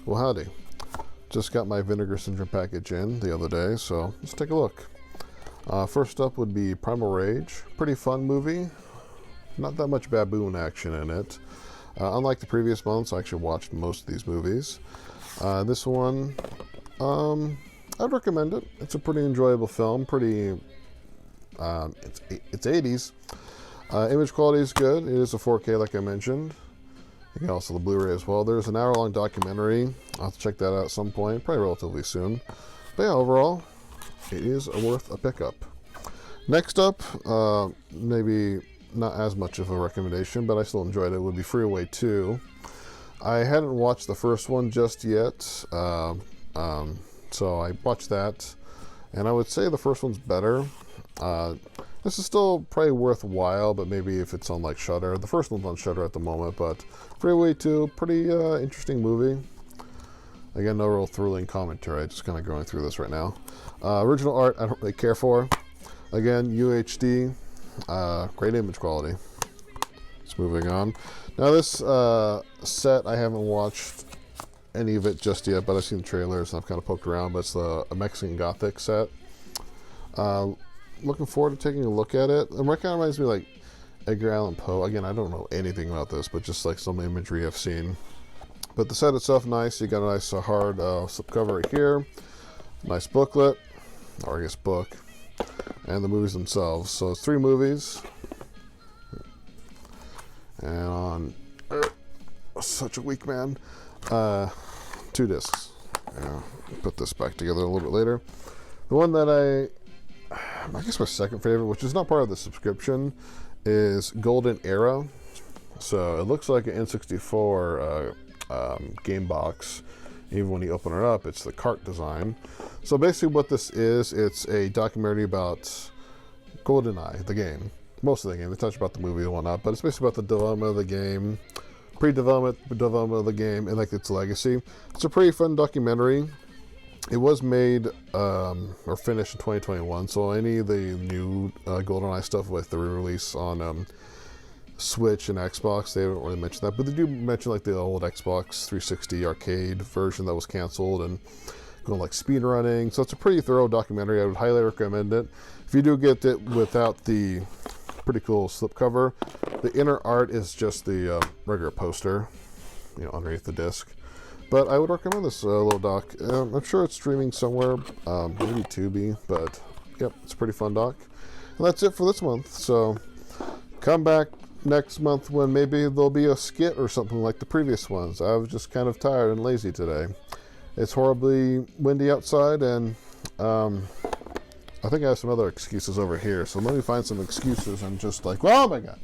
Well, howdy. Just got my Vinegar Syndrome package in the other day, so let's take a look. First up would be Primal Rage. Pretty fun movie. Not that much baboon action in it. Unlike the previous months, I actually watched most of these movies. This one, I'd recommend it. It's a pretty enjoyable film. Pretty, it's 80s. Image quality is good. It is a 4K, like I mentioned. You can also the Blu-ray as well. There's an hour-long documentary. I'll have to check that out at some point, probably relatively soon. But yeah, overall, it is worth a pickup. Next up, maybe not as much of a recommendation, but I still enjoyed it, would be Freeway 2. I hadn't watched the first one just yet, so I watched that, and I would say the first one's better. This is still probably worthwhile, but maybe if it's on like Shudder. The first one's on Shudder at the moment, but Freeway 2, pretty interesting movie. Again, no real thrilling commentary, just kind of going through this right now. Original art, I don't really care for. Again, UHD, great image quality. Just moving on. Now this set, I haven't watched any of it just yet, but I've seen trailers and I've kind of poked around, but it's a Mexican Gothic set. Looking forward to taking a look at it. It kind of reminds me of like Edgar Allan Poe. Again, I don't know anything about this, but just like some imagery I've seen. But the set itself, nice. You got a nice hard slipcover right here. Nice booklet, or I guess book. And the movies themselves. So it's 3 movies. And on such a weak man. 2 discs. Yeah, put this back together a little bit later. The one that I guess my second favorite, which is not part of the subscription, is GoldenEra. So it looks like an N64 game box. Even when you open it up, it's the cart design. So basically what this is, it's a documentary about GoldenEye, the game. Most of the game. They touch about the movie and whatnot, but it's basically about the development of the game, development of the game, and like its legacy. It's a pretty fun documentary. It was made or finished in 2021, so any of the new GoldenEye stuff with the re-release on Switch and Xbox, they haven't really mentioned that, but they do mention like the old Xbox 360 arcade version that was canceled and going like speed running. So it's a pretty thorough documentary. I would highly recommend it. If you do get it without the pretty cool slipcover, the inner art is just the regular poster, you know, underneath the disc. But I would recommend this little doc. I'm sure it's streaming somewhere, maybe Tubi, but yep, it's a pretty fun doc. And that's it for this month. So come back next month when maybe there'll be a skit or something like the previous ones. I was just kind of tired and lazy today. It's horribly windy outside, and I think I have some other excuses over here. So let me find some excuses and just like, oh my God.